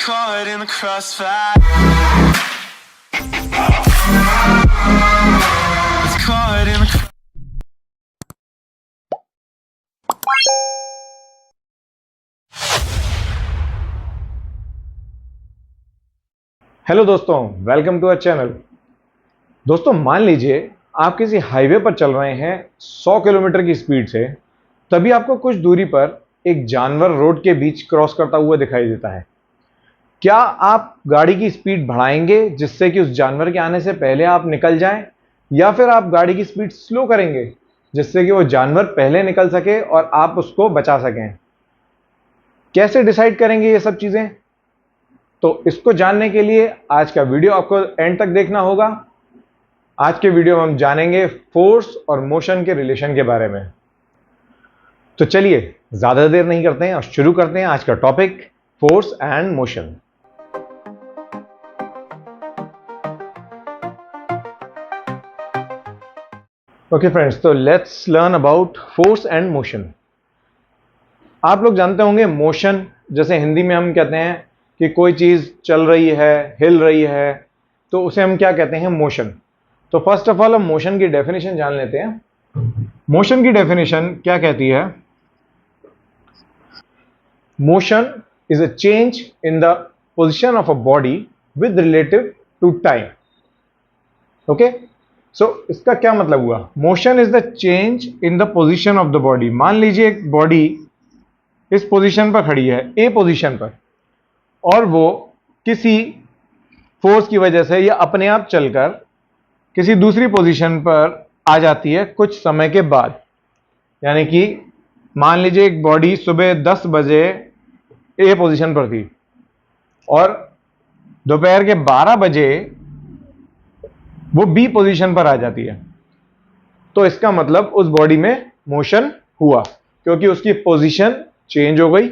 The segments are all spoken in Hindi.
caught in the crossfire. It's caught in the hello दोस्तों, वेलकम टू अवर चैनल। दोस्तों, मान लीजिए आप किसी हाईवे पर चल रहे हैं 100 किलोमीटर की स्पीड से, तभी आपको कुछ दूरी पर एक जानवर रोड के बीच क्रॉस करता हुआ दिखाई देता है। क्या आप गाड़ी की स्पीड बढ़ाएंगे जिससे कि उस जानवर के आने से पहले आप निकल जाएं, या फिर आप गाड़ी की स्पीड स्लो करेंगे जिससे कि वो जानवर पहले निकल सके और आप उसको बचा सकें? कैसे डिसाइड करेंगे ये सब चीजें? तो इसको जानने के लिए आज का वीडियो आपको एंड तक देखना होगा। आज के वीडियो में हम जानेंगे फोर्स और मोशन के रिलेशन के बारे में। तो चलिए ज्यादा देर नहीं करते हैं और शुरू करते हैं आज का topic, force and motion. Okay friends, तो let's learn about force and motion. आप लोग जानते होंगे मोशन, जैसे हिंदी में हम कहते हैं कि कोई चीज चल रही है, हिल रही है, तो उसे हम क्या कहते हैं? मोशन। तो फर्स्ट ऑफ ऑल हम मोशन की डेफिनेशन जान लेते हैं। मोशन की डेफिनेशन क्या कहती है? Motion is a change in the position of a body with relative to time. Okay, so इसका क्या मतलब हुआ? Motion is the change in the position of the body. मान लीजिए एक बॉडी इस पोजीशन पर खड़ी है, ए पोजीशन पर, और वो किसी फोर्स की वजह से या अपने आप चलकर किसी दूसरी पोजीशन पर आ जाती है कुछ समय के बाद। यानी कि मान लीजिए एक बॉडी सुबह 10 बजे ए पोजीशन पर थी और दोपहर के 12 बजे वो बी पोजीशन पर आ जाती है, तो इसका मतलब उस बॉडी में मोशन हुआ, क्योंकि उसकी पोजीशन चेंज हो गई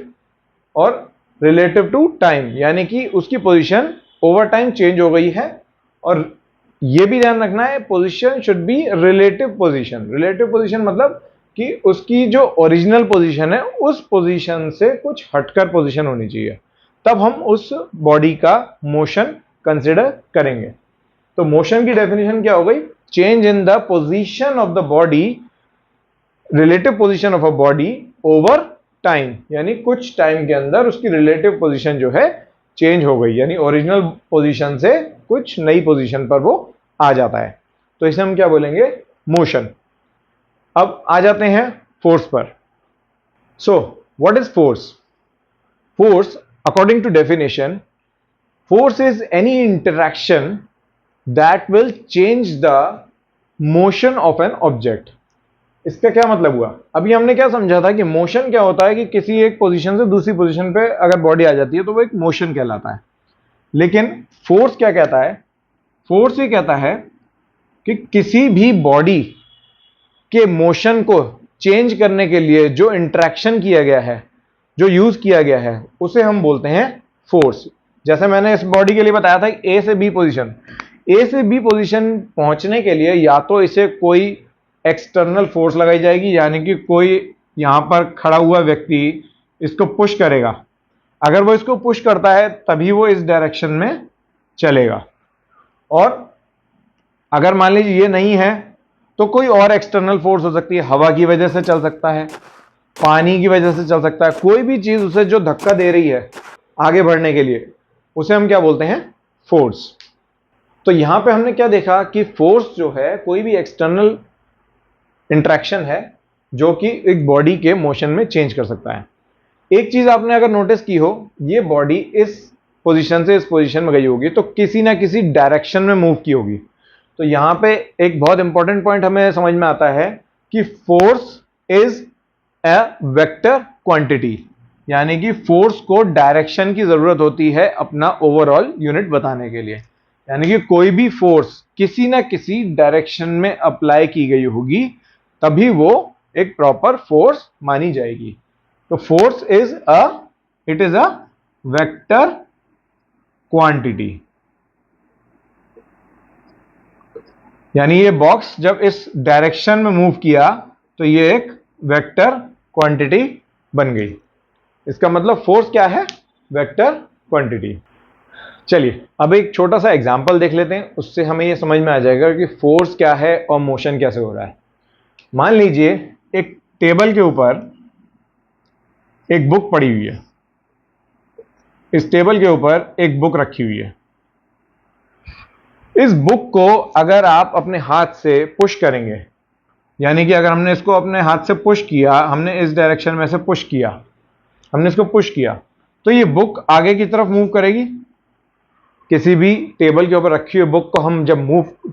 और रिलेटिव टू टाइम, यानी कि उसकी पोजीशन ओवर टाइम चेंज हो गई है। और यह भी ध्यान रखना है, position should be relative position. Relative position मतलब कि उसकी जो ओरिजिनल पोजीशन है उस पोजीशन से कुछ हटकर पोजीशन होनी चाहिए, तब हम उस बॉडी का मोशन कंसिडर करेंगे। तो मोशन की डेफिनेशन क्या हो गई? Change in the position of the body, relative position of a body over time, यानी कुछ टाइम के अंदर उसकी रिलेटिव पोजीशन जो है चेंज हो गई, यानी ओरिजिनल पोजीशन से कुछ नई पोजीशन पर वो आ जाता है। तो इसे हम क्या बोलेंगे? मोशन। अब आ जाते हैं फोर्स पर। So what is force? Force, according to definition, force is any interaction that will change the motion of an object. इसका क्या मतलब हुआ? अभी हमने क्या समझा था कि मोशन क्या होता है कि किसी एक पोजीशन से दूसरी पोजीशन पे अगर बॉडी आ जाती है तो वो एक मोशन कहलाता है। लेकिन फोर्स क्या कहता है? फोर्स ये कहता है कि किसी भी बॉडी के मोशन को चेंज करने के लिए जो इंटरेक्शन किया गया है, जो यूज किया गया है, उसे हम बोलते हैं फोर्स। जैसे मैंने इस बॉडी के लिए बताया था, ए से बी पोजीशन, ए से बी पोजीशन पहुंचने के लिए या तो इसे कोई एक्सटर्नल फोर्स लगाई जाएगी, यानी कि कोई यहां पर खड़ा हुआ व्यक्ति इसको पुश करेगा। अगर वो इसको पुश करता है तभी वो इस डायरेक्शन में चलेगा। और अगर मान लीजिए ये नहीं है तो कोई और एक्सटर्नल फोर्स हो सकती है, हवा की वजह से चल सकता है, पानी की वजह से चल सकता है, कोई भी चीज उसे जो धक्का दे रही है आगे बढ़ने के लिए, उसे हम क्या बोलते हैं? फोर्स। तो यहां पे हमने क्या देखा कि फोर्स जो है कोई भी एक्सटर्नल इंट्रैक्शन है जो कि एक बॉडी के मोशन में चेंज कर सकता है। एक चीज आपने अगर नोटिस की हो, ये बॉडी इस पोजीशन से इस पोजीशन में गई होगी तो किसी ना किसी डायरेक्शन में मूव की होगी। तो यहां पे एक बहुत इंपॉर्टेंट पॉइंट हमें समझ में आता है कि force is a vector quantity, यानी कि फोर्स को डायरेक्शन की जरूरत होती है अपना ओवरऑल यूनिट बताने के लिए। यानी कि कोई भी फोर्स किसी ना किसी डायरेक्शन में अप्लाई की गई होगी तभी वो एक प्रॉपर फोर्स मानी जाएगी। तो force is it is a vector quantity. यानी ये बॉक्स जब इस डायरेक्शन में मूव किया तो ये एक वेक्टर क्वांटिटी बन गई। इसका मतलब फोर्स क्या है? Vector quantity. चलिए अब एक छोटा सा एग्जांपल देख लेते हैं, उससे हमें ये समझ में आ जाएगा कि फोर्स क्या है और मोशन कैसे हो रहा है। मान लीजिए एक टेबल के ऊपर एक बुक पड़ी हुई है, इस टेबल के ऊपर एक बुक रखी हुई है। इस बुक को अगर आप अपने हाथ से पुश करेंगे, यानी कि अगर हमने इसको अपने हाथ से पुश किया, हमने इस डायरेक्शन में से पुश किया, हमने इसको पुश किया, तो ये बुक आगे की तरफ मूव करेगी। किसी भी टेबल के ऊपर रखी हुई बुक को हम जब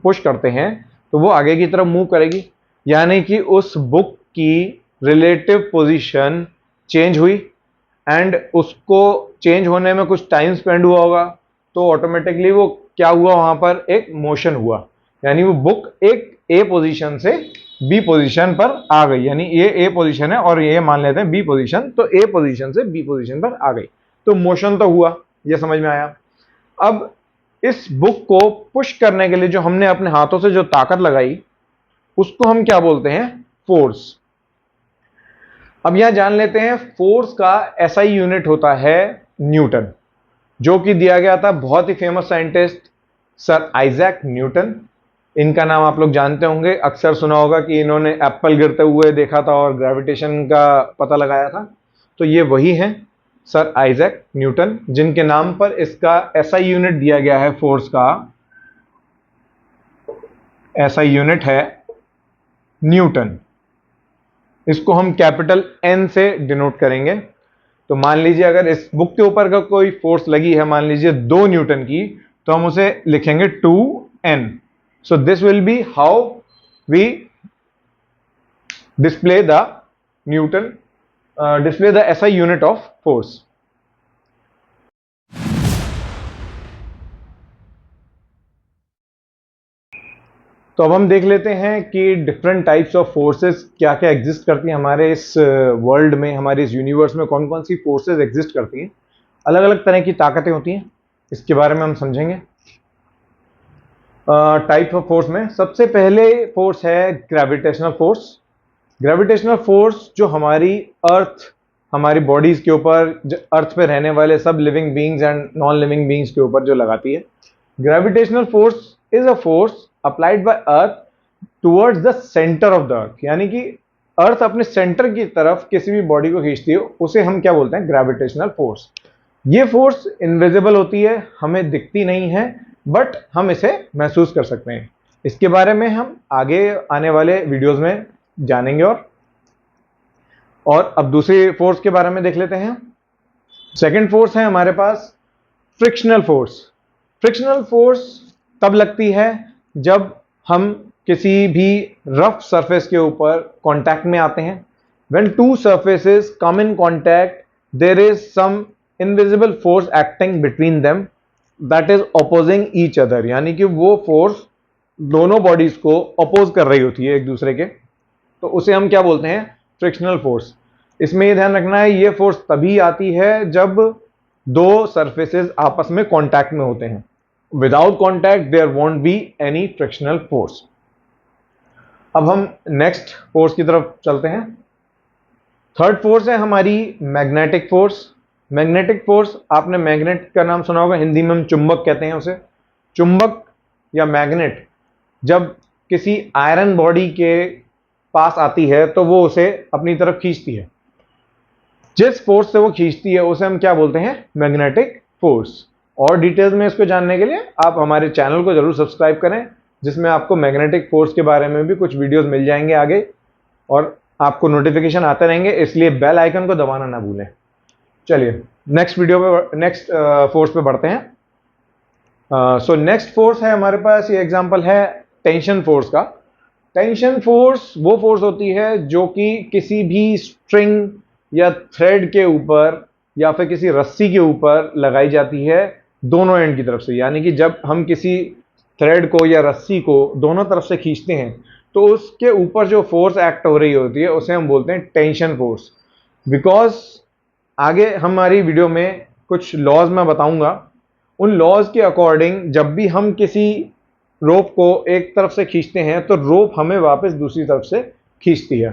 पुश करते हैं तो वो आगे की तरफ मूव करेगी, यानी कि उस बुक की रिलेटिव पोजीशन चेंज हुई एंड उसको चेंज होने में कुछ टाइम स्पेंड हुआ होगा, तो ऑटोमेटिकली वो क्या हुआ, वहां पर एक मोशन हुआ, यानी वो बुक एक ए पोजीशन से बी पोजीशन पर आ गई। यानी ये ए पोजीशन है और ये मान लेते हैं बी पोजीशन, तो ए पोजीशन से बी पोजीशन पर आ गई, तो मोशन तो हुआ। ये समझ में आया। अब इस बुक को पुश करने के लिए जो हमने अपने हाथों से जो ताकत लगाई, उसको हम क्या बोलते हैं, फोर्स। अब यहां जान लेते हैं फोर्स का एसआई यूनिट होता है न्यूटन, जो कि दिया गया था बहुत ही famous scientist sir Isaac Newton. इनका नाम आप लोग जानते होंगे, अक्सर सुना होगा कि इन्होंने एप्पल गिरते हुए देखा था और ग्रेविटेशन का पता लगाया था। तो ये वही हैं सर आइजैक न्यूटन, जिनके नाम पर इसका एसआई यूनिट दिया गया है। फोर्स का एसआई यूनिट है न्यूटन। इसको हम कैपिटल एन से डिनोट करेंगे। तो मान लीजिए अगर इस बुक के ऊपर का कोई फोर्स लगी है, मान लीजिए 2 न्यूटन की, तो हम उसे लिखेंगे 2n। So this will be how we display the newton, display the SI unit of force. तो अब हम देख लेते हैं कि डिफरेंट टाइप्स ऑफ फोर्सेस क्या क्या एग्जिस्ट करती हैं हमारे इस वर्ल्ड में, हमारे इस यूनिवर्स में कौन कौन सी फोर्सेस एग्जिस्ट करती हैं। अलग अलग तरह की ताकतें होती हैं, इसके बारे में हम समझेंगे। टाइप ऑफ फोर्स में सबसे पहले फोर्स है ग्रेविटेशनल फोर्स। ग्रेविटेशनल फोर्स जो हमारी अर्थ, हमारी बॉडीज के ऊपर, अर्थ पे रहने वाले सब living beings and non living beings के ऊपर जो लगाती है। Gravitational force is a force applied by earth towards the centre of the earth, यानी कि अर्थ अपने सेंटर की तरफ किसी भी बॉडी को खींचती है, उसे हम क्या बोलते हैं, ग्रेविटेशनल फोर्स। ये फोर्स इनविजिबल होती है, हमें दिखती नहीं है, बट हम इसे महसूस कर सकते हैं। इसके बारे में हम आगे आने वाले वीडियोस में जानेंगे। और अब दूसरी फोर्स के बारे में देख लेते हैं। सेकंड फोर्स है हमारे पास फ्रिक्शनल फोर्स। फ्रिक्शनल फोर्स तब लगती है जब हम किसी भी रफ सरफेस के ऊपर कांटेक्ट में आते हैं। When two surfaces come in contact, there is some invisible force acting between them that is opposing each other, यानी कि वो फोर्स दोनों बॉडीज को अपोज कर रही होती है एक दूसरे के, तो उसे हम क्या बोलते हैं, फ्रिक्शनल फोर्स। इसमें यह ध्यान रखना है, ये फोर्स तभी आती है जब दो सरफेसेस आपस में कांटेक्ट में होते हैं। Without contact there won't be any frictional force. अब हम नेक्स्ट फोर्स की तरफ चलते हैं। थर्ड फोर्स है हमारी मैग्नेटिक फोर्स। मैग्नेटिक फोर्स, आपने मैग्नेट का नाम सुना होगा, हिंदी में हम चुंबक कहते हैं उसे। चुंबक या मैग्नेट जब किसी आयरन बॉडी के पास आती है तो वो उसे अपनी तरफ खींचती है। जिस फोर्स से वो खींचती है उसे हम क्या बोलते हैं, मैग्नेटिक फोर्स। और डिटेल्स में इसको जानने के लिए आप हमारे चैनल को जरूर सब्सक्राइब करें, जिसमें आपको मैग्नेटिक फोर्स के बारे में भी कुछ वीडियोस मिल जाएंगे आगे, और आपको नोटिफिकेशन आते रहेंगे, इसलिए बेल आइकन को दबाना ना भूलें। चलिए नेक्स्ट वीडियो पे, नेक्स्ट फोर्स पे बढ़ते हैं। सो नेक्स्ट फोर्स है हमारे पास, ये एग्जांपल है टेंशन फोर्स का। टेंशन फोर्स वो फोर्स होती है जो कि किसी भी स्ट्रिंग या थ्रेड के ऊपर या फिर किसी रस्सी के ऊपर लगाई जाती है दोनों एंड की तरफ से। यानी कि जब हम किसी थ्रेड को या रस्सी को दोनों तरफ से खींचते हैं तो उसके ऊपर जो फोर्स एक्ट हो रही होती है उसे हम बोलते हैं टेंशन फोर्स। बिकॉज आगे हमारी वीडियो में कुछ लॉज मैं बताऊंगा, उन लॉज के अकॉर्डिंग जब भी हम किसी रोप को एक तरफ से खींचते हैं तो रोप हमें वापस दूसरी तरफ से खींचती है।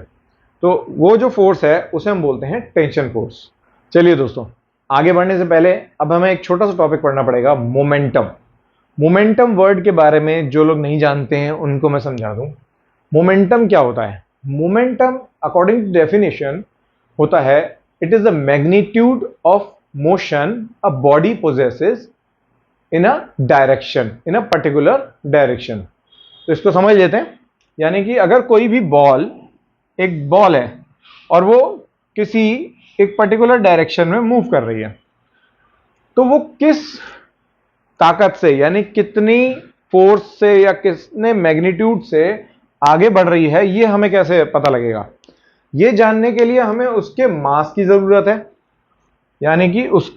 तो वो जो फोर्स है उसे हम बोलते हैं टेंशन फोर्स। चलिए दोस्तों, आगे बढ़ने से पहले अब हमें एक छोटा सा टॉपिक पढ़ना पड़ेगा, मोमेंटम। मोमेंटम वर्ड के बारे में जो लोग नहीं जानते हैं उनको मैं समझा दूं। मोमेंटम क्या होता है? मोमेंटम अकॉर्डिंग टू डेफिनेशन होता है, it is the magnitude of motion a body possesses in a direction, in a particular direction. तो इसको समझ लेते हैं। यानी कि अगर कोई भी बॉल, एक बॉल है और वो किसी एक पर्टिकुलर डायरेक्शन में मूव कर रही है, तो वो किस ताकत से, यानी कितनी फोर्स से या कितने मैग्नीट्यूड से आगे बढ़ रही है, ये हमें कैसे पता लगेगा? ये जानने के लिए हमें उसके मास की जरूरत है, यानी कि उस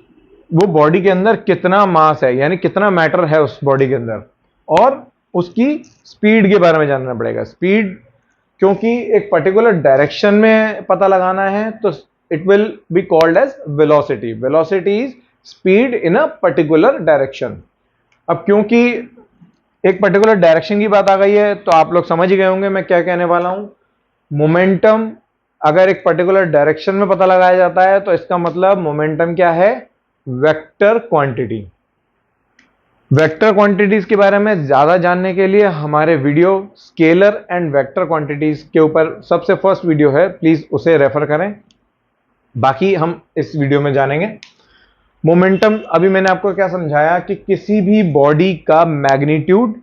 वो बॉडी के अंदर कितना मास है, यानी कितना मैटर है उस बॉडी के अंदर, और उसकी स्पीड के बारे में जानना पड़ेगा। स्पीड, क्योंकि एक पर्टिकुलर डायरेक्शन में पता लगाना है, तो it will be called as velocity. Velocity is speed in a particular direction. अब क्योंकि एक पर्टिकुलर डायरेक्शन की बात आ गई है, तो आप लोग समझ ही गए होंगे मैं क्या कहने वाला हूं। मोमेंटम अगर एक पर्टिकुलर डायरेक्शन में पता लगाया जाता है, तो इसका मतलब मोमेंटम क्या है? Vector quantity. वेक्टर क्वांटिटीज के बारे में ज्यादा जानने के लिए हमारे video scalar and vector quantities के ऊपर सबसे फर्स्ट वीडियो है, प्लीज उसे रेफर करें। बाकी हम इस वीडियो में जानेंगे मोमेंटम। अभी मैंने आपको क्या समझाया कि किसी भी बॉडी का magnitude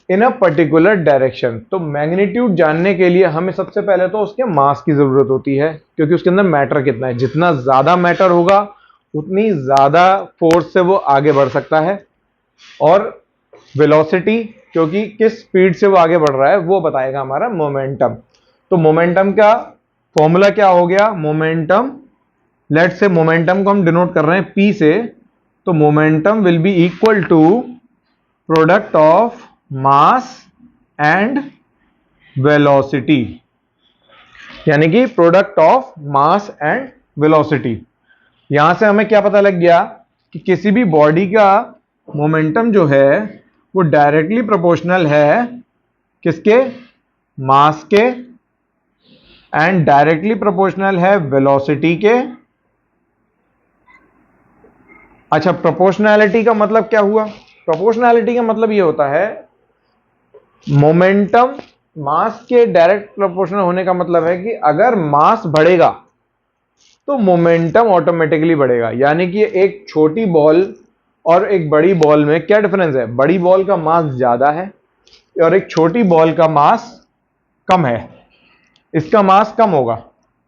in a particular direction. तो मैग्नीट्यूड जानने के लिए हमें सबसे पहले तो उसके मास की जरूरत होती है, क्योंकि उसके अंदर मैटर कितना है। जितना ज्यादा मैटर होगा उतनी ज्यादा फोर्स से वो आगे बढ़ सकता है। और वेलोसिटी, क्योंकि किस स्पीड से वो आगे बढ़ रहा है, वो बताएगा हमारा मोमेंटम। तो मोमेंटम का फॉर्मूला क्या हो गया? मोमेंटम, लेट से मोमेंटम को हम डिनोट कर रहे हैं P से, तो momentum will be equal to product of mass and velocity, यानी कि product of mass and velocity. यहां से हमें क्या पता लग गया कि किसी भी बॉडी का मोमेंटम जो है वो डायरेक्टली प्रोपोर्शनल है किसके? मास के, एंड डायरेक्टली प्रोपोर्शनल है वेलोसिटी के। अच्छा, प्रोपोर्शनैलिटी का मतलब क्या हुआ? प्रोपोर्शनैलिटी का मतलब ये होता है, मोमेंटम मास के डायरेक्ट प्रोपोर्शनल होने का मतलब है कि अगर मास बढ़ेगा तो मोमेंटम ऑटोमेटिकली बढ़ेगा। यानी कि एक छोटी बॉल और एक बड़ी बॉल में क्या डिफरेंस है? बड़ी बॉल का मास ज्यादा है और एक छोटी बॉल का मास कम है, इसका मास कम होगा।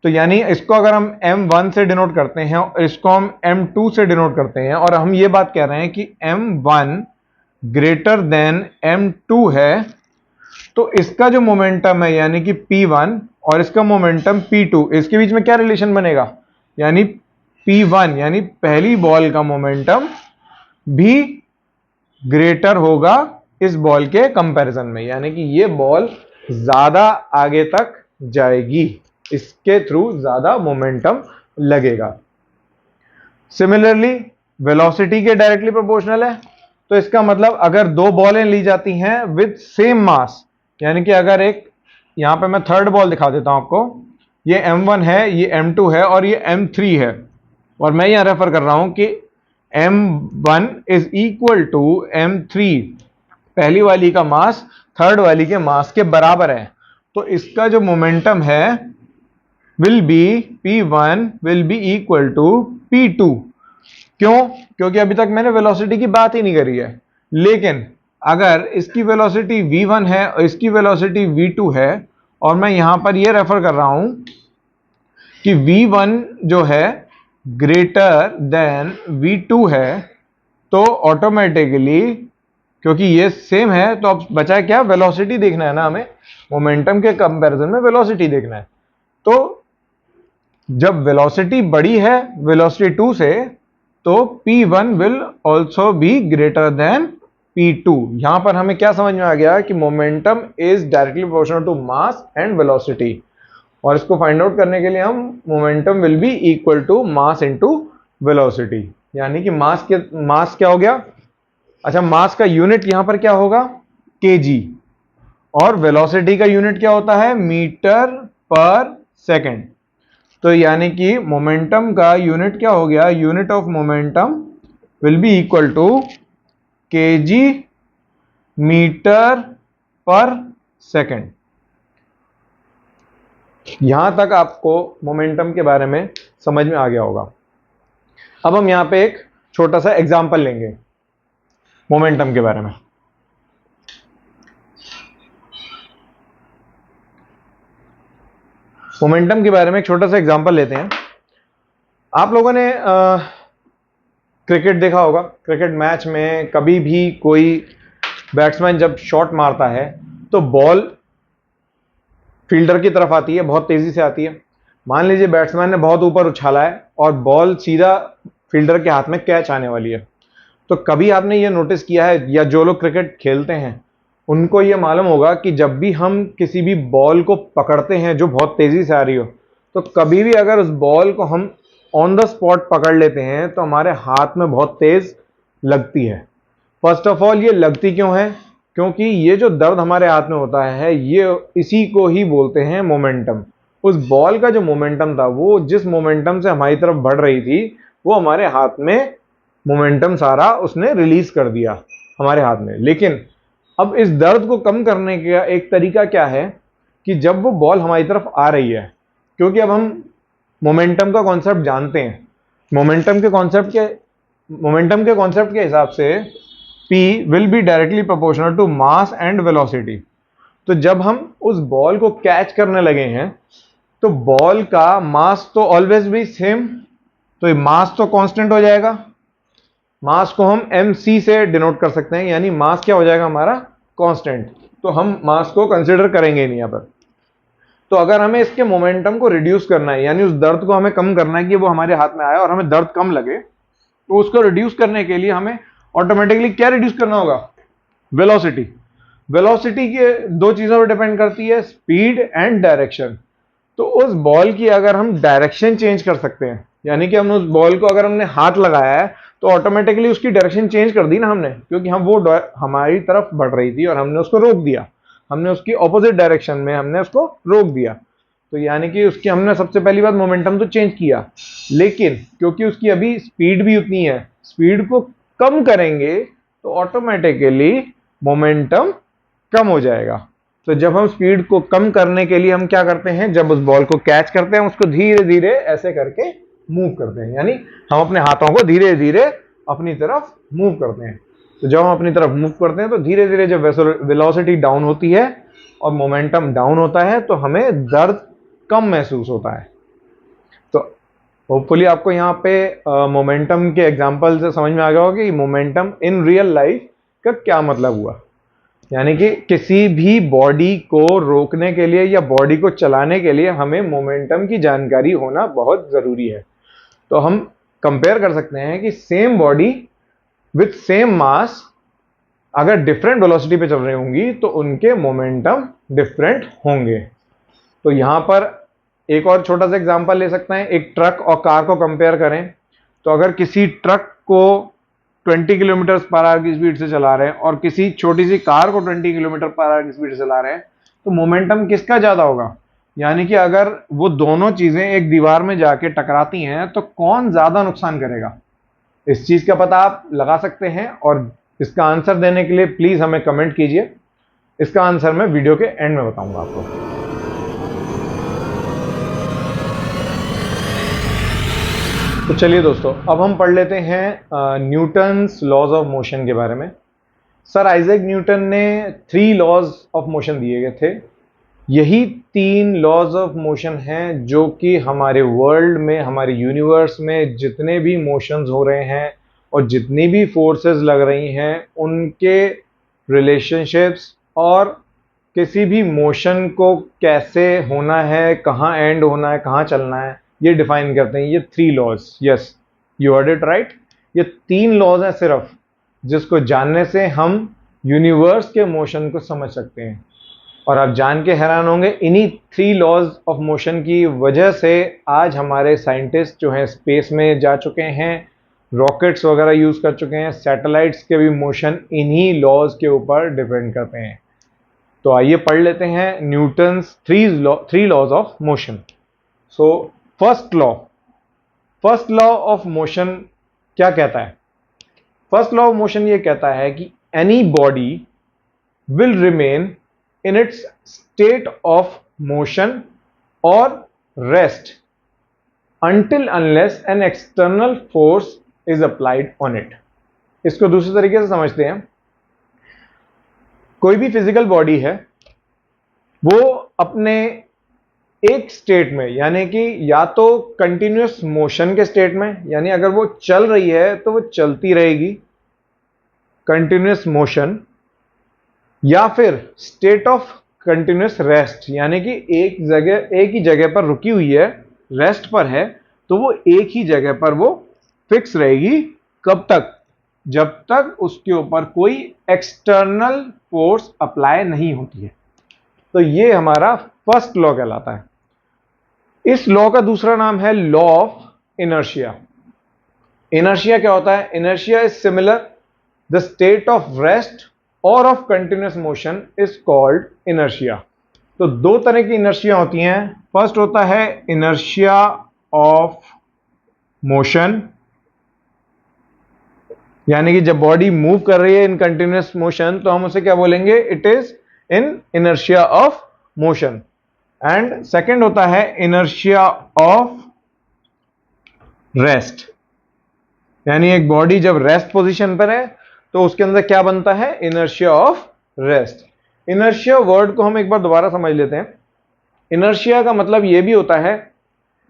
तो यानी इसको अगर हम m1 से डिनोट करते हैं और इसको हम m2 से डिनोट करते हैं, और हम ये बात कह रहे हैं कि m1 ग्रेटर देन m2 है, तो इसका जो मोमेंटम है यानी कि P1 और इसका मोमेंटम P2, इसके बीच में क्या रिलेशन बनेगा? यानी P1 यानी पहली बॉल का मोमेंटम भी ग्रेटर होगा इस बॉल के कंपैरिजन में, यानी कि ये बॉल ज्यादा आगे तक जाएगी, इसके थ्रू ज्यादा मोमेंटम लगेगा। सिमिलरली वेलोसिटी के डायरेक्टली प्रोपोर्शनल है, तो इसका मतलब अगर दो बॉलें ली जाती हैं विद सेम मास, यानी कि अगर एक, यहां पे मैं थर्ड बॉल दिखा देता हूं आपको, ये m1 है, ये m2 है और ये m3 है, और मैं यहां रेफर कर रहा हूं कि m1 is equal to m3, पहली वाली का मास थर्ड वाली के मास के बराबर है, तो इसका जो मोमेंटम है will be P1 will be equal to P2। क्यों? क्योंकि अभी तक मैंने वेलोसिटी की बात ही नहीं करी है। लेकिन अगर इसकी वेलोसिटी v1 है और इसकी वेलोसिटी v2 है, और मैं यहां पर यह रेफर कर रहा हूं कि v1 जो है ग्रेटर देन v2 है, तो ऑटोमेटिकली, क्योंकि ये सेम है, तो अब बचा क्या? वेलोसिटी देखना है ना हमें, मोमेंटम के कंपैरिजन में वेलोसिटी देखना है। तो जब वेलोसिटी बड़ी है वेलोसिटी 2 से, तो P1 will also be greater than P2। यहां पर हमें क्या समझ में आ गया कि momentum is directly proportional to mass and velocity, और इसको फाइंड आउट करने के लिए हम momentum will be equal to mass into velocity, यानी कि मास क्या हो गया? अच्छा, मास का यूनिट यहां पर क्या होगा? kg, और वेलोसिटी का यूनिट क्या होता है? Metre per second. तो यानी कि मोमेंटम का यूनिट क्या हो गया, unit of momentum will be equal to kg metre per second. यहां तक आपको मोमेंटम के बारे में समझ में आ गया होगा। अब हम यहां पे एक छोटा सा एग्जांपल लेंगे मोमेंटम के बारे में। मोमेंटम के बारे में एक छोटा सा एग्जांपल लेते हैं। आप लोगों ने क्रिकेट देखा होगा। क्रिकेट मैच में कभी भी कोई बैट्समैन जब शॉट मारता है तो बॉल फील्डर की तरफ आती है, बहुत तेजी से आती है। मान लीजिए बैट्समैन ने बहुत ऊपर उछाला है और बॉल सीधा फील्डर के हाथ में कैच आने वाली है। तो कभी आपने ये नोटिस किया है, या जो लोग क्रिकेट खेलते हैं उनको ये मालूम होगा कि जब भी हम किसी भी बॉल को पकड़ते हैं जो बहुत तेजी से आ रही हो, तो कभी भी अगर उस बॉल को हम ऑन द स्पॉट पकड़ लेते हैं तो हमारे हाथ में बहुत तेज लगती है। फर्स्ट ऑफ ऑल ये लगती क्यों है, क्योंकि ये जो दर्द हमारे हाथ में होता है ये इसी को ही बोलते हैं मोमेंटम। उस बॉल का जो मोमेंटम था, वो जिस मोमेंटम से हमारी तरफ बढ़ रही थी, वो हमारे हाथ में मोमेंटम सारा उसने रिलीज कर दिया हमारे हाथ में। लेकिन अब इस दर्द को कम करने का एक तरीका क्या है कि जब वो बॉल हमारी तरफ आ रही है, क्योंकि अब हम मोमेंटम का कॉन्सेप्ट जानते हैं, मोमेंटम के कॉन्सेप्ट के हिसाब से P will be directly proportional to mass and velocity. तो जब हम उस बॉल को कैच करने लगे हैं तो बॉल का मास तो ऑलवेज भी सेम, तो ये मास तो कांस्टेंट हो जाएगा। मास को हम mc से डिनोट कर सकते हैं, यानी मास क्या हो जाएगा हमारा, कांस्टेंट। तो हम मास को कंसीडर करेंगे नहीं यहां पर। तो अगर हमें इसके मोमेंटम को रिड्यूस करना है, यानी उस दर्द को हमें कम करना है कि वो हमारे हाथ में आया और हमें दर्द कम लगे, तो उसको रिड्यूस करने के लिए हमें ऑटोमेटिकली क्या रिड्यूस करना होगा, वेलोसिटी। वेलोसिटी के दो चीजों पर डिपेंड करती है, स्पीड एंड डायरेक्शन। तो उस बॉल की अगर हम डायरेक्शन चेंज कर सकते हैं, यानी कि हम उस बॉल को अगर हमने हाथ लगाया है तो ऑटोमेटिकली उसकी डायरेक्शन चेंज कर दी ना हमने, क्योंकि हम वो हमारी तरफ बढ़ रही थी और हमने उसको रोक दिया, हमने उसकी ऑपोजिट डायरेक्शन में हमने उसको रोक दिया। तो यानी कि उसकी हमने सबसे पहली बात मोमेंटम तो चेंज किया, लेकिन क्योंकि उसकी अभी स्पीड भी उतनी है, स्पीड को कम करेंगे तो ऑटोमेटिकली मोमेंटम कम हो जाएगा। तो जब हम स्पीड को कम करने के लिए हम क्या करते हैं, जब उस बॉल को कैच करते हैं उसको धीरे धीरे ऐसे करके मूव करते हैं, यानी हम अपने हाथों को धीरे धीरे अपनी तरफ मूव करते हैं। तो जब हम अपनी तरफ मूव करते हैं तो धीरे धीरे जब वेलोसिटी डाउन होती है और मोमेंटम डाउन होता है तो हमें दर्द कम महसूस होता है। तो होपफुली आपको यहाँ पे मोमेंटम के एग्जांपल से समझ में आ गया होगा कि मोमेंटम इन रियल लाइफ का क्या मतलब हुआ। यानी कि किसी भी बॉडी को रोकने के लिए या बॉडी को चलाने के लिए हमें मोमेंटम की जानकारी होना बहुत ज़रूरी है। तो हम कंपेयर कर सकते हैं कि same body with same mass अगर डिफरेंट वेलोसिटी पे चल रही होंगी तो उनके मोमेंटम डिफरेंट होंगे। तो यहाँ पर एक और छोटा सा एग्जांपल ले सकते हैं, एक ट्रक और कार को कंपेयर करें। तो अगर किसी ट्रक को 20 किलोमीटर पर आवर की स्पीड से चला रहे हैं और किसी छोटी सी कार को 20 किलोमीटर पर आवर की स्पीड से चला रहे हैं, तो मोमेंटम किसका ज़्यादा होगा। यानी कि अगर वो दोनों चीज़ें एक दीवार में जाके टकराती हैं तो कौन ज़्यादा नुकसान करेगा, इस चीज़ का पता आप लगा सकते हैं। और इसका आंसर देने के लिए प्लीज़ हमें कमेंट कीजिए, इसका आंसर मैं वीडियो के एंड में बताऊंगा आपको। तो चलिए दोस्तों, अब हम पढ़ लेते हैं न्यूटन्स लॉज ऑफ मोशन के बारे में। सर आइजैक न्यूटन ने 3 लॉज ऑफ मोशन दिए गए थे। यही 3 लॉज ऑफ मोशन हैं जो कि हमारे वर्ल्ड में, हमारे यूनिवर्स में जितने भी मोशंस हो रहे हैं और जितनी भी फोर्सेस लग रही हैं उनके रिलेशनशिप्स और किसी भी मोशन को कैसे होना है, कहाँ एंड होना है, कहाँ चलना है, ये डिफाइन करते हैं ये 3 laws. Yes, you heard it right. ये 3 लॉज हैं सिर्फ, जिसको जानने से हम यूनिवर्स के मोशन को समझ सकते हैं। और आप जान के हैरान होंगे, इन्हीं 3 लॉज ऑफ मोशन की वजह से आज हमारे साइंटिस्ट जो हैं स्पेस में जा चुके हैं, रॉकेट्स वगैरह यूज़ कर चुके हैं, सैटेलाइट्स के भी मोशन इन्हीं लॉज के ऊपर डिपेंड करते हैं। तो आइए पढ़ लेते हैं Newton's 3 laws of motion. So first law of motion क्या कहता है? फर्स्ट लॉ ऑफ मोशन ये कहता है कि any body will remain in its state of motion और rest until unless an external force is applied on it. इसको दूसरे तरीके से समझते हैं, कोई भी फिजिकल बॉडी है वो अपने एक स्टेट में, यानी कि या तो कंटिन्यूस मोशन के स्टेट में, यानी अगर वो चल रही है तो वो चलती रहेगी कंटिन्यूस मोशन, या फिर स्टेट ऑफ कंटिन्यूस रेस्ट, यानी कि एक ही जगह पर रुकी हुई है, रेस्ट पर है, तो वो एक ही जगह पर वो फिक्स रहेगी। कब तक? जब तक उसके ऊपर कोई एक्सटर्नल फोर्स अप्लाई नहीं होती है। तो ये हमारा फर्स्ट लॉ कहलाता है। इस लॉ का दूसरा नाम है लॉ ऑफ इनर्शिया। इनर्शिया क्या होता है? Inertia is similar, the state of rest और of continuous motion is called inertia. तो दो तरह की इनर्शिया होती हैं। फर्स्ट होता है इनर्शिया ऑफ मोशन, यानी कि जब बॉडी मूव कर रही है इन कंटिन्यूस मोशन तो हम उसे क्या बोलेंगे? It is in inertia of motion. And second होता है इनर्शिया ऑफ रेस्ट, यानी एक बॉडी जब रेस्ट पोजीशन पर है तो उसके अंदर क्या बनता है? Inertia of rest. Inertia word को हम एक बार दोबारा समझ लेते हैं। इनर्शिया का मतलब यह भी होता है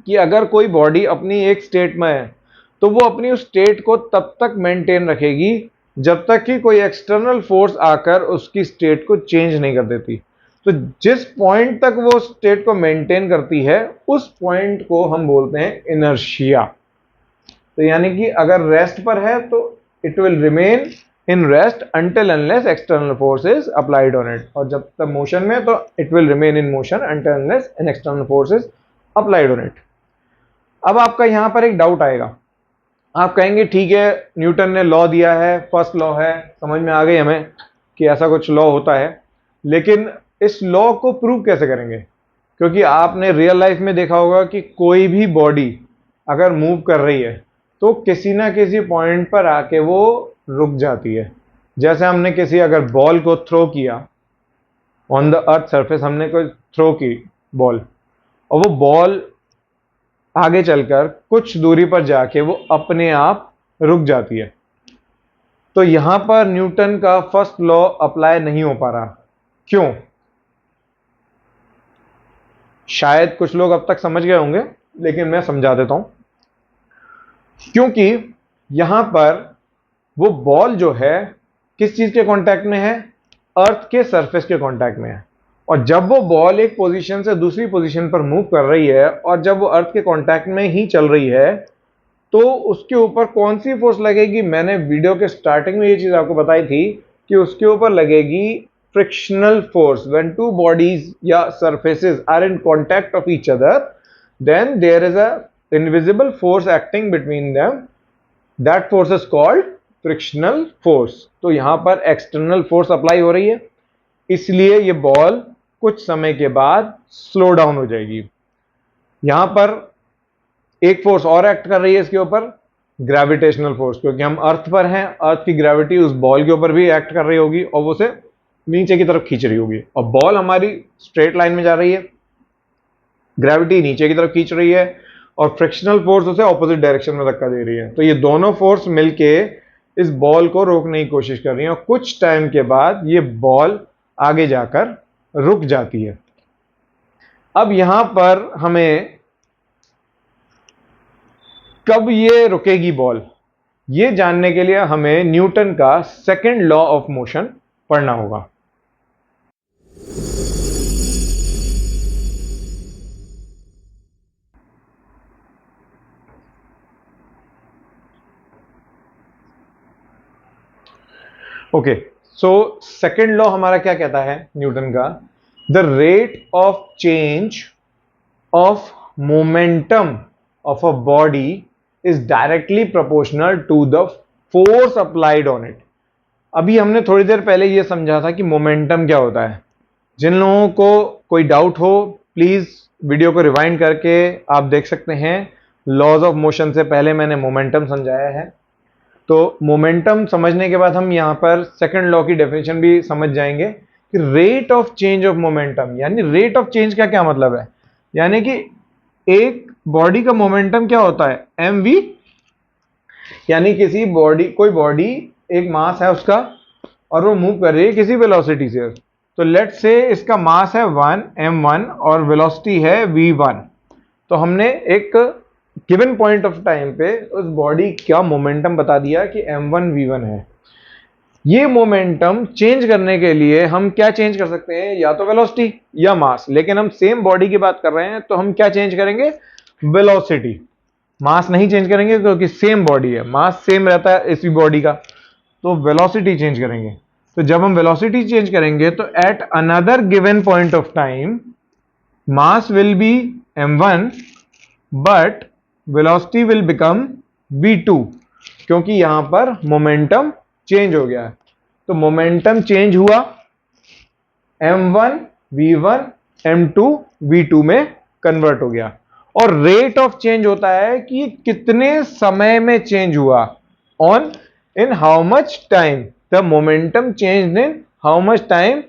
कि अगर कोई बॉडी अपनी एक स्टेट में है तो वो अपनी उस स्टेट को तब तक मेंटेन रखेगी जब तक कि कोई एक्सटर्नल फोर्स आकर उसकी स्टेट को चेंज नहीं कर देती। तो जिस पॉइंट तक वो स्टेट को मेंटेन करती है उस पॉइंट को हम बोलते हैं इनर्शिया। तो यानी कि अगर रेस्ट पर है तो it will remain in rest until unless external force is applied on it, और जब तक मोशन में तो it will remain in motion until unless an external force is applied on it। अब आपका यहां पर एक डाउट आएगा, आप कहेंगे ठीक है न्यूटन ने लॉ दिया है, फर्स्ट लॉ है, समझ में आ गई हमें कि ऐसा कुछ लॉ होता है, लेकिन इस लॉ को प्रूव कैसे करेंगे? क्योंकि आपने रियल लाइफ में देखा होगा कि कोई भी बॉडी अगर मूव कर रही है तो किसी ना किसी पॉइंट पर आके वो रुक जाती है। जैसे हमने किसी अगर बॉल को थ्रो किया ऑन द अर्थ सरफेस, हमने कोई थ्रो की बॉल और वो बॉल आगे चलकर कुछ दूरी पर जाके वो अपने आप रुक जाती है। तो यहां पर न्यूटन का फर्स्ट लॉ अप्लाई नहीं हो पा रहा। क्यों? शायद कुछ लोग अब तक समझ गए होंगे, लेकिन मैं समझा देता हूं। क्योंकि यहां पर वो बॉल जो है किस चीज के कांटेक्ट में है? अर्थ के सरफेस के कांटेक्ट में है। और जब वो बॉल एक पोजीशन से दूसरी पोजीशन पर मूव कर रही है और जब वो अर्थ के कांटेक्ट में ही चल रही है तो उसके ऊपर कौन सी फोर्स लगेगी? मैंने वीडियो के स्टार्टिंग में ये चीज आपको बताई थी कि उसके ऊपर लगेगी frictional force. When two bodies या surfaces are in contact of each other then there is a invisible force acting between them, that force is called frictional force. तो यहां पर एक्सटर्नल फोर्स अप्लाई हो रही है, इसलिए ये बॉल कुछ समय के बाद स्लो डाउन हो जाएगी। यहां पर एक फोर्स और एक्ट कर रही है इसके ऊपर, ग्रेविटेशनल फोर्स, क्योंकि हम अर्थ पर हैं, अर्थ की ग्रेविटी उस बॉल के ऊपर भी एक्ट कर रही होगी और वो उसे नीचे की तरफ खींच रही होगी। और बॉल हमारी स्ट्रेट लाइन में जा रही है, ग्रेविटी नीचे की तरफ खींच रही है और फ्रिक्शनल फोर्स उसे ऑपोजिट डायरेक्शन में धक्का दे रही है। तो ये दोनों फोर्स मिलके इस बॉल को रोकने की कोशिश कर रही है और कुछ टाइम के बाद ये बॉल आगे जाकर रुक जाती है। अब यहां पर हमें कब ये रुकेगी बॉल, ये जानने के लिए हमें न्यूटन का सेकंड लॉ ऑफ मोशन पढ़ना होगा। ओके, सो सेकंड लॉ हमारा क्या कहता है न्यूटन का? The rate of change of momentum of a body is directly proportional to the force applied on it. अभी हमने थोड़ी देर पहले यह समझा था कि मोमेंटम क्या होता है। जिन लोगों को कोई डाउट हो प्लीज वीडियो को रिवाइंड करके आप देख सकते हैं। लॉज ऑफ मोशन से पहले मैंने मोमेंटम समझाया है। तो मोमेंटम समझने के बाद हम यहाँ पर सेकंड लॉ की डेफिनेशन भी समझ जाएंगे कि rate of change of momentum, यानी रेट ऑफ चेंज का क्या मतलब है। यानी कि एक बॉडी का मोमेंटम क्या होता है, एम वी, यानी कोई बॉडी एक मास है उसका और वो मूव कर रही है किसी वेलोसिटी से। तो लेट्स से इसका मास है 1 m1 और वेलोसिटी है v1। तो हमने एक गिवन पॉइंट ऑफ टाइम पे उस बॉडी का मोमेंटम बता दिया कि m1 v1 है। ये मोमेंटम चेंज करने के लिए हम क्या चेंज कर सकते हैं, या तो वेलोसिटी या मास, लेकिन हम सेम बॉडी की बात कर रहे हैं तो हम क्या चेंज करेंगे, वेलोसिटी। मास नहीं चेंज करेंगे क्योंकि सेम बॉडी है, मास सेम रहता है इसी बॉडी का, तो वेलोसिटी चेंज करेंगे। तो जब हम वेलोसिटी चेंज करेंगे तो at another given point of time mass will be m1 but velocity will become v2, क्योंकि यहां पर मोमेंटम चेंज हो गया है। तो मोमेंटम चेंज हुआ, m1 v1 m2 v2 में कन्वर्ट हो गया। और रेट ऑफ चेंज होता है कि कितने समय में चेंज हुआ, on in how much time the momentum change in how much time,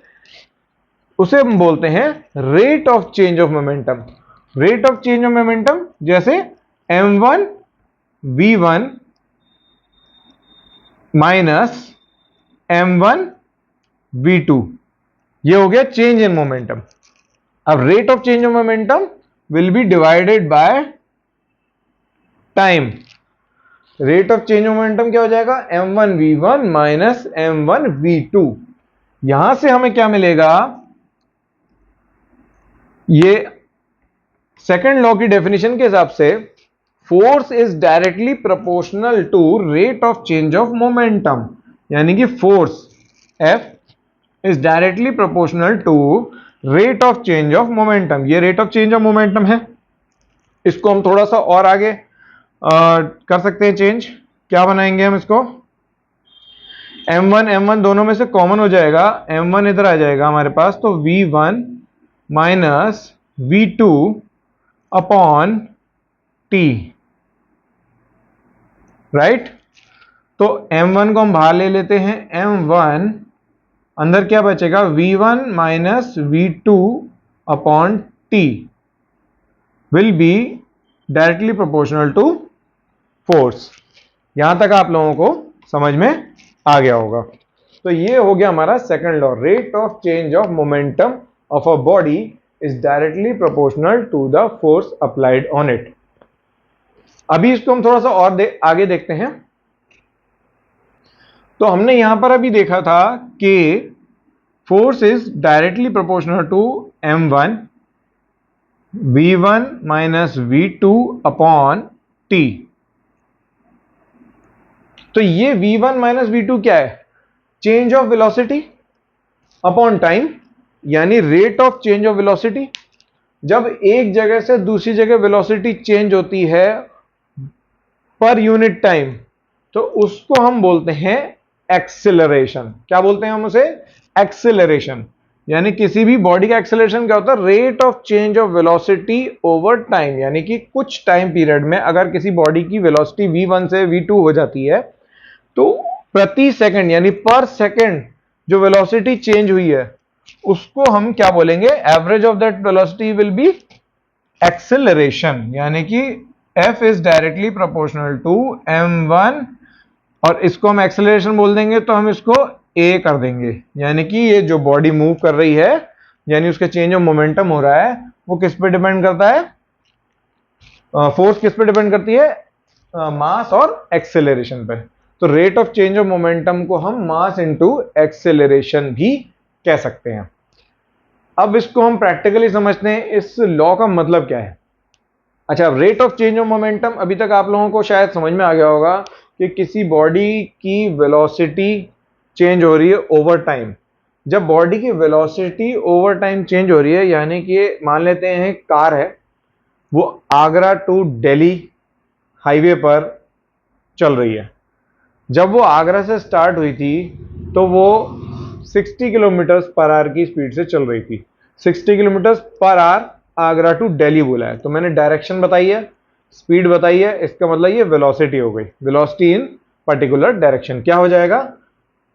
उसे हम बोलते हैं rate of change of momentum. Rate of change of momentum जैसे m1 v1 minus m1 v2, ये हो गया चेंज इन मोमेंटम। अब rate of change of momentum will be divided by time। Rate of change of momentum क्या हो जाएगा, m1 v1 minus m1 v2। यहां से हमें क्या मिलेगा, ये सेकंड लॉ की डेफिनेशन के हिसाब से force is directly proportional to rate of change of momentum, यानी कि force F is directly proportional to rate of change of momentum. ये rate of change of momentum है। इसको हम थोड़ा सा और आगे कर सकते हैं चेंज। क्या बनाएंगे हम इसको, m1 दोनों में से कॉमन हो जाएगा, m1 इधर आ जाएगा हमारे पास, तो v1 minus v2 upon t, right. तो m1 को हम बाहर ले लेते हैं, m1 अंदर क्या बचेगा, v1 minus v2 upon t will be directly proportional to force. यहां तक आप लोगों को समझ में आ गया होगा। तो ये हो गया हमारा second law, rate of change of momentum of a body is directly proportional to the force applied on it. अभी इसको हम थोड़ा सा और आगे देखते हैं। तो हमने यहां पर अभी देखा था कि force is directly proportional to m1 v1 minus v2 upon t। तो ये v1 माइनस v2 क्या है, change of velocity upon time, यानी rate of change of velocity. जब एक जगह से दूसरी जगह वेलोसिटी चेंज होती है पर यूनिट टाइम, तो उसको हम बोलते हैं एक्सेलरेशन। क्या बोलते हैं हम उसे, एक्सेलरेशन। यानी किसी भी बॉडी का एक्सेलरेशन क्या होता है, rate of change of velocity over time, यानी कि कुछ टाइम पीरियड में अगर किसी बॉडी की वेलोसिटी v1 से v2 हो जाती है, तो प्रति सेकंड यानी पर सेकंड जो वेलोसिटी चेंज हुई है उसको हम क्या बोलेंगे, average of that velocity will be acceleration. यानी कि F is directly proportional to m1, और इसको हम एक्सेलरेशन बोल देंगे तो हम इसको a कर देंगे। यानी कि ये जो बॉडी मूव कर रही है, यानी उसका चेंज ऑफ मोमेंटम हो रहा है, वो किस पे डिपेंड करता है, फोर्स किस पे डिपेंड करती है, मास और एक्सेलरेशन पे। तो rate of change of momentum को हम मास इनटू एक्सेलरेशन भी कह सकते हैं। अब इसको हम प्रैक्टिकली समझते हैं, इस लॉ का मतलब क्या है। अच्छा, rate of change of momentum अभी तक आप लोगों को शायद समझ में आ गया होगा कि किसी बॉडी की वेलोसिटी चेंज हो रही है ओवर टाइम। जब बॉडी की वेलोसिटी ओवर टाइम चेंज हो रही है, यानी कि मान लेते हैं कार है, वो आगरा टू दिल्ली हाईवे पर चल रही है। जब वो आगरा से स्टार्ट हुई थी तो वो 60 किलोमीटर पर आवर की स्पीड से चल रही थी। 60 kilometre per our Agra to Delhi बोला है, तो मैंने डायरेक्शन बताई है, स्पीड बताई है, इसका मतलब ये वेलोसिटी हो गई, वेलोसिटी इन पर्टिकुलर डायरेक्शन। क्या हो जाएगा,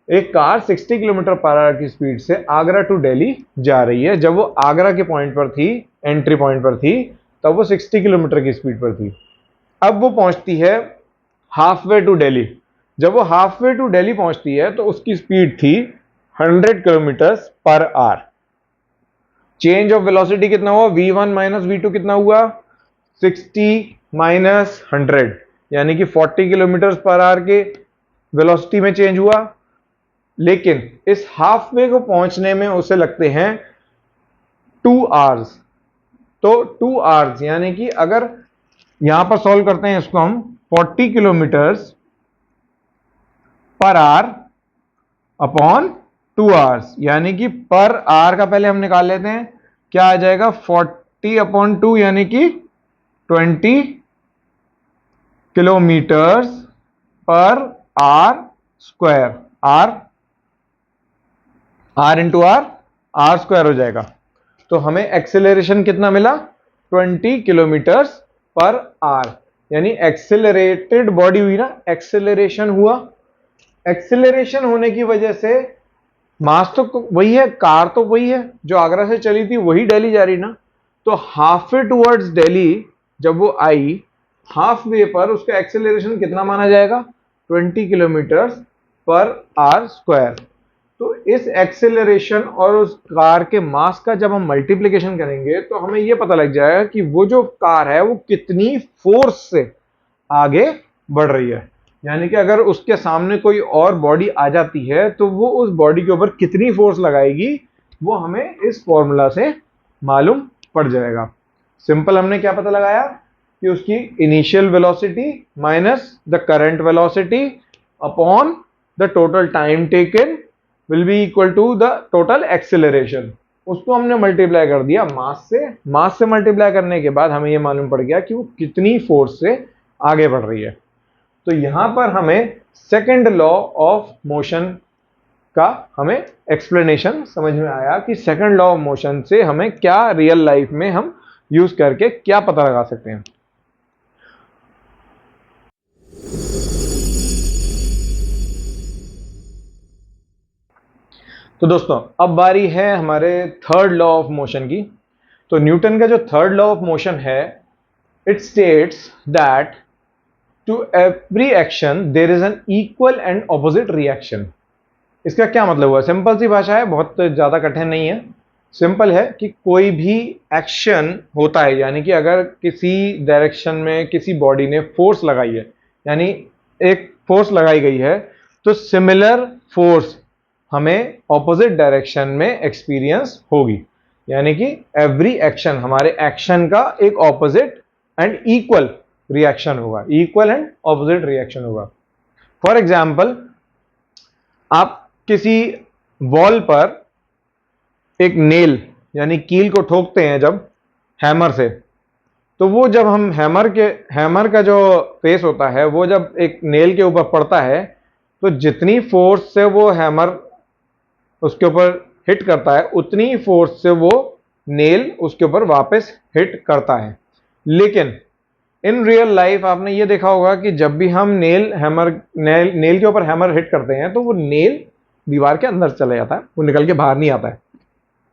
एक कार 60 किलोमीटर पर आवर की स्पीड से आगरा टू दिल्ली जा रही है। जब वो आगरा के पॉइंट पर थी, एंट्री पॉइंट पर थी, तब वो 60 किलोमीटर की स्पीड पर थी। अब वो पहुंचती है हाफ वे टू दिल्ली। जब वो हाफ वे टू दिल्ली पहुंचती है तो उसकी स्पीड थी 100 kilometre per our. Change of velocity कितना हुआ, v1 माइनस v2 कितना हुआ, 60 माइनस 100, यानी कि 40 किलोमीटर पर आवर के वेलोसिटी में चेंज हुआ। लेकिन इस हाफ वे को पहुंचने में उसे लगते हैं 2 आवर्स। तो 2 आवर्स यानी कि अगर यहां पर सॉल्व करते हैं इसको हम, 40 kilometre per our upon 2 hours, यानी कि पर आवर का पहले हम निकाल लेते हैं, क्या आ जाएगा 40 अपॉन 2 यानी कि 20 kilometre per hour square, r into r square हो जाएगा। तो हमें एक्सेलरेशन कितना मिला, 20 किलोमीटर पर आवर, यानी एक्सेलरेटेड बॉडी हुई ना, एक्सेलरेशन हुआ। एक्सेलरेशन होने की वजह से मास तो वही है, कार तो वही है जो आगरा से चली थी, वही दिल्ली जा रही ना। तो हाफ वे टुवर्ड्स दिल्ली जब वो आई, हाफ वे पर उसका एक्सेलरेशन कितना माना जाएगा, 20 किलोमीटर पर आवर स्क्वायर। तो इस एक्सेलरेशन और उस कार के मास का जब हम मल्टीप्लिकेशन करेंगे तो हमें यह पता लग जाएगा कि वो जो कार है वो कितनी फोर्स से आगे बढ़ रही है। यानी कि अगर उसके सामने कोई और बॉडी आ जाती है तो वो उस बॉडी के ऊपर कितनी फोर्स लगाएगी, वो हमें इस फॉर्मूला से मालूम पड़ जाएगा। सिंपल, हमने क्या पता लगाया कि उसकी initial velocity minus the current velocity upon the total time taken will be equal to the total acceleration. उसको हमने मल्टीप्लाई कर दिया मास से मल्टीप्लाई करने के बाद हमें यह मालूम पड़ गया कि वो कितनी फोर्स से आगे बढ़ रही है। तो यहां पर हमें सेकंड लॉ ऑफ मोशन का हमें एक्सप्लेनेशन समझ में आया कि सेकंड लॉ ऑफ मोशन से हमें क्या रियल लाइफ में हम यूज करके क्या पता लगा सकते हैं। तो दोस्तों अब बारी है हमारे थर्ड लॉ ऑफ मोशन की। तो न्यूटन का जो थर्ड लॉ ऑफ मोशन है, it states that to every action there is an equal and opposite reaction. इसका क्या मतलब हुआ, सिंपल सी भाषा है, बहुत ज़्यादा कठिन नहीं है। सिंपल है कि कोई भी एक्शन होता है, यानी कि अगर किसी डायरेक्शन में किसी बॉडी ने फोर्स लगाई है, यानी एक फोर्स लगाई गई है, तो सिमिलर फोर्स हमें ऑपोजिट डायरेक्शन में एक्सपीरियंस होगी। यानी कि एवरी एक्शन, हमारे एक्शन का एक ऑपोजिट एंड इक्वल रिएक्शन होगा, इक्वल एंड ऑपोजिट रिएक्शन होगा। फॉर एग्जाम्पल, आप किसी वॉल पर एक नेल यानी कील को ठोकते हैं जब हैमर से, तो वो जब हम हैमर का जो फेस होता है वो जब एक नेल के ऊपर पड़ता है, तो जितनी फोर्स से वो हैमर उसके ऊपर हिट करता है उतनी फोर्स से वो नेल उसके ऊपर वापस हिट करता है। लेकिन इन रियल लाइफ आपने ये देखा होगा कि जब भी हम नेल के ऊपर हैमर हिट करते हैं तो वो नेल दीवार के अंदर चला जाता है, वो निकल के बाहर नहीं आता है।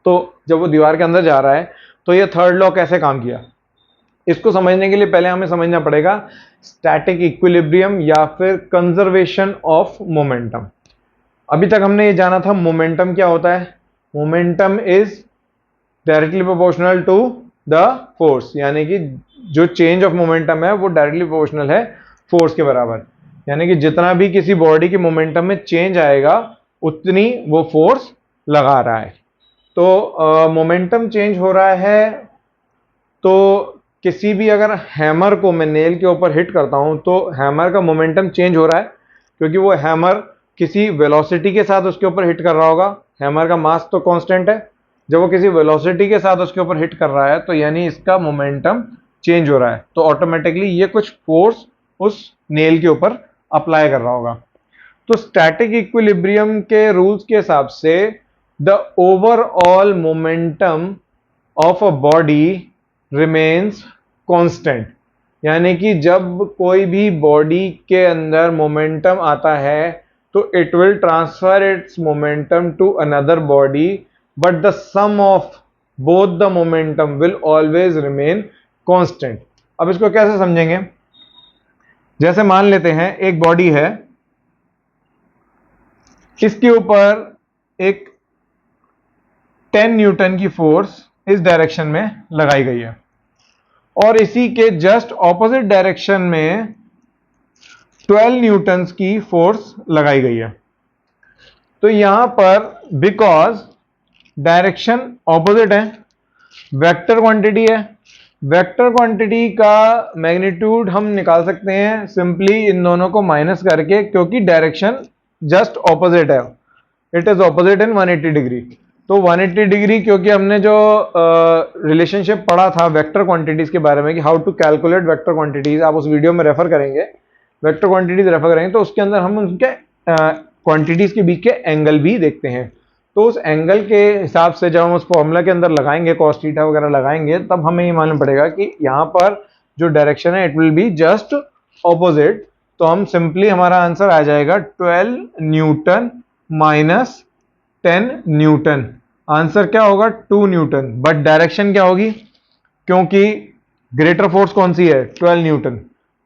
तो जब वो दीवार के अंदर जा रहा है तो ये थर्ड लॉ कैसे काम किया, इसको समझने के लिए पहले हमें समझना पड़ेगा स्टैटिक इक्विलिब्रियम या फिर कंजर्वेशन ऑफ मोमेंटम। अभी तक हमने ये जाना था मोमेंटम क्या होता है, momentum is directly proportional to the force, यानी कि जो चेंज ऑफ मोमेंटम है वो डायरेक्टली प्रोपोर्शनल है फोर्स के बराबर। यानी कि जितना भी किसी बॉडी की मोमेंटम में चेंज आएगा उतनी वो फोर्स लगा रहा है। तो मोमेंटम चेंज हो रहा है, तो किसी भी अगर हैमर को मैं नेल के ऊपर हिट करता हूं तो हैमर का मोमेंटम चेंज हो रहा है, क्योंकि वो हैमर किसी वेलोसिटी के साथ उसके ऊपर हिट कर रहा होगा। हैमर का मास तो कांस्टेंट है, जब वो किसी वेलोसिटी के साथ उसके ऊपर हिट कर रहा है तो यानी इसका मोमेंटम चेंज हो रहा है, तो ऑटोमेटिकली ये कुछ फोर्स उस नेल के ऊपर अप्लाई कर रहा होगा। तो स्टैटिक इक्विलिब्रियम के रूल्स के हिसाब से the overall momentum of a body remains constant, यानी कि जब कोई भी बॉडी के अंदर मोमेंटम आता है तो it will transfer its momentum to another body, but the sum of both the momentum will always remain constant. अब इसको कैसे समझेंगे? जैसे मान लेते हैं एक बॉडी है, इसके ऊपर एक 10 न्यूटन की फोर्स इस डायरेक्शन में लगाई गई है और इसी के जस्ट ऑपोजिट डायरेक्शन में 12 न्यूटन्स की फोर्स लगाई गई है। तो यहां पर बिकॉज डायरेक्शन ऑपोजिट है, वेक्टर क्वांटिटी है, वेक्टर क्वांटिटी का मैग्नीट्यूड हम निकाल सकते हैं सिंपली इन दोनों को माइनस करके, क्योंकि डायरेक्शन जस्ट ऑपोजिट है, it is opposite in 180 degree. तो 180 डिग्री, क्योंकि हमने जो रिलेशनशिप पढ़ा था वेक्टर क्वांटिटीज के बारे में कि how to calculate vector quantities, आप उस वीडियो में रेफर करेंगे, वेक्टर क्वांटिटीज रेफर करेंगे, तो उसके अंदर हम उनके क्वांटिटीज के बीच के एंगल भी देखते हैं। तो उस एंगल के हिसाब से जब हम उस फॉर्मूला के अंदर लगाएंगे, कॉस थीटा वगैरह लगाएंगे, तब हमें ये मालूम पड़ेगा कि यहाँ पर जो डायरेक्शन है it will be just opposite. तो हम सिंपली, हमारा आंसर आ जाएगा 12 न्यूटन माइनस 10 न्यूटन। आंसर क्या होगा? 2 न्यूटन। बट डायरेक्शन क्या होगी? क्योंकि ग्रेटर फोर्स कौन सी है? 12 न्यूटन।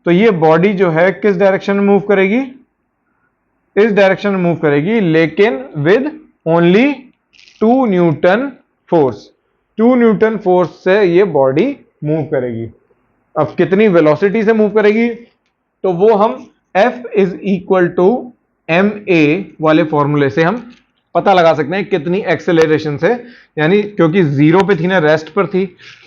तो ये बॉडी जो है किस डायरेक्शन में मूव करेगी? इस डायरेक्शन में मूव करेगी, लेकिन with only 2 Newton force. 2 Newton force से ये बॉडी मूव करेगी। अब कितनी वेलोसिटी से मूव करेगी? तो वो हम F is equal to ma वाले फॉर्मूले से हम पता लगा सकते हैं कितनी एक्सेलरेशन से, यानी क्योंकि 0 पे थी ना, रेस्ट पर थी,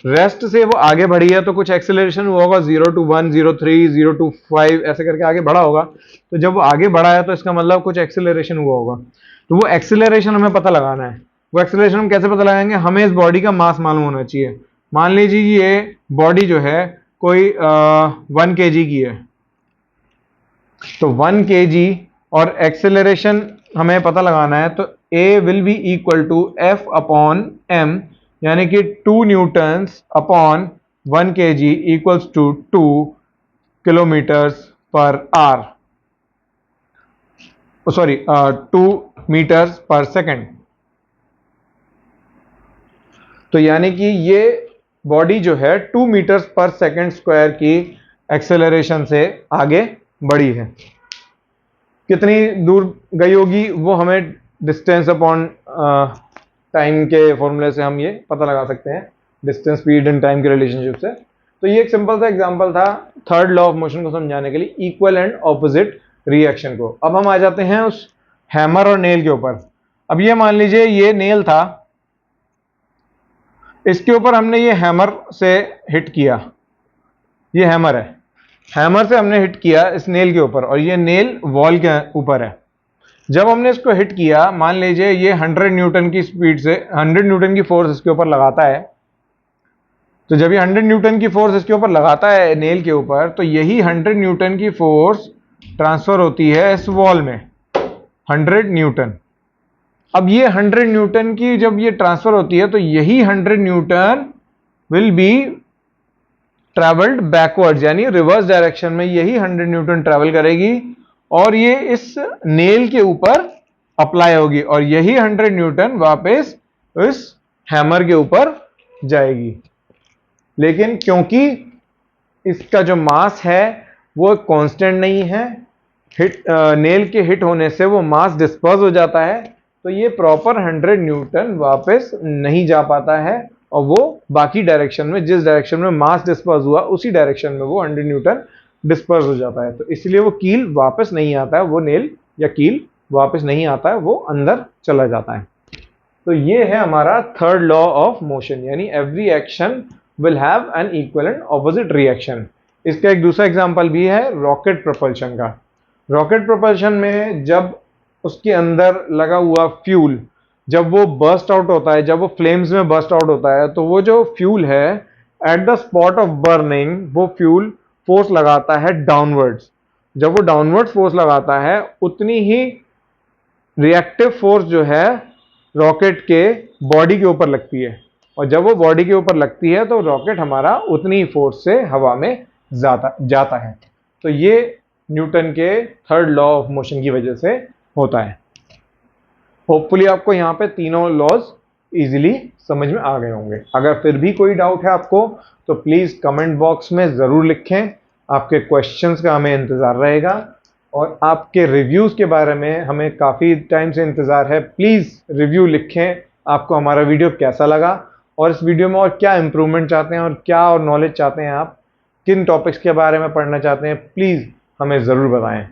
रेस्ट से वो आगे बढ़ी है तो कुछ एक्सेलरेशन हुआ होगा, 0 to 1, 0 3, 0 to 5 ऐसे करके आगे बढ़ा होगा। तो जब वो आगे बढ़ा है तो इसका मतलब कुछ एक्सेलरेशन हुआ होगा। तो वो एक्सेलरेशन हमें पता लगाना है। वो एक्सेलरेशन हम कैसे पता लगाएंगे? हमें इस बॉडी का मास मालूम होना चाहिए। मान लीजिए कि ये बॉडी जो है कोई 1 kg की है, तो 1 kg और एक्सेलरेशन हमें पता लगाना है, तो A will be equal to F upon m, यानी कि 2 newtons upon 1 kg equals to 2 kilometres per hour, sorry 2 metres per second. तो यानी कि ये बॉडी जो है 2 मीटर्स पर सेकेंड स्क्वायर की एक्सेलरेशन से आगे बढ़ी है। कितनी दूर गई होगी वो हमें डिस्टेंस अपॉन टाइम के फॉर्मूले से हम ये पता लगा सकते हैं, डिस्टेंस, स्पीड एंड टाइम के रिलेशनशिप से। तो ये एक सिंपल सा एग्जांपल था थर्ड लॉ ऑफ मोशन को समझाने के लिए, इक्वल एंड ऑपोजिट रिएक्शन को। अब हम आ जाते हैं उस हैमर और नेल के ऊपर। अब ये मान लीजिए ये नेल था, इसके ऊपर हमने ये हैमर से हिट किया, ये हैमर है, हैमर से हमने हिट किया इस नेल के ऊपर और ये नेल वॉल के ऊपर है। जब हमने इसको हिट किया, मान लीजिए ये 100 न्यूटन की स्पीड से 100 न्यूटन की फोर्स इसके ऊपर लगाता है। तो जब ये 100 न्यूटन की फोर्स इसके ऊपर लगाता है नेल के ऊपर, तो यही 100 न्यूटन की फोर्स ट्रांसफर होती है इस वॉल में, 100 न्यूटन। अब ये 100 न्यूटन की जब ये ट्रांसफर होती है, तो यही 100 Newton will be travelled backwards, यानी रिवर्स डायरेक्शन में यही 100 न्यूटन ट्रेवल करेगी और ये इस नेल के ऊपर अप्लाई होगी और यही 100 न्यूटन वापस इस हैमर के ऊपर जाएगी। लेकिन क्योंकि इसका जो मास है वो कांस्टेंट नहीं है, नेल के हिट होने से वो मास डिस्पर्स हो जाता है, तो ये प्रॉपर 100 न्यूटन वापस नहीं जा पाता है और वो बाकी डायरेक्शन में, जिस डायरेक्शन में मास डिस्पर्स हुआ उसी डायरेक्शन में वो 100 न्यूटन डिस्पर्स हो जाता है। तो इसलिए वो कील वापस नहीं आता है, वो नेल या कील वापस नहीं आता है, वो अंदर चला जाता है। तो ये है हमारा थर्ड लॉ ऑफ मोशन, यानी every action will have an equal and opposite reaction. इसका एक दूसरा एग्जांपल भी है रॉकेट प्रोपल्शन का। रॉकेट प्रोपल्शन में जब उसके अंदर लगा हुआ फ्यूल जब वो बर्स्ट आउट होता है, जब वो फ्लेम्स में बर्स्ट आउट होता है, तो वो जो फ्यूल है at the spot of burning वो फ्यूल फोर्स लगाता है डाउनवर्ड्स। जब वो डाउनवर्ड फोर्स लगाता है उतनी ही रिएक्टिव फोर्स जो है रॉकेट के बॉडी के ऊपर लगती है। और जब वो बॉडी के ऊपर लगती है तो रॉकेट हमारा उतनी ही फोर्स से हवा में जाता है। तो ये न्यूटन के थर्ड लॉ ऑफ मोशन की वजह से होता है। होपफुली आपको यहाँ पे तीनों लॉज इजीली समझ में आ गए होंगे। अगर फिर भी कोई डाउट है आपको तो प्लीज़ कमेंट बॉक्स में ज़रूर लिखें। आपके क्वेश्चंस का हमें इंतज़ार रहेगा और आपके रिव्यूज़ के बारे में हमें काफ़ी टाइम से इंतज़ार है। प्लीज़ रिव्यू लिखें, आपको हमारा वीडियो कैसा लगा और इस वीडियो में और क्या इम्प्रूवमेंट चाहते हैं और क्या और नॉलेज चाहते हैं, आप किन टॉपिक्स के बारे में पढ़ना चाहते हैं, प्लीज़ हमें ज़रूर बताएं।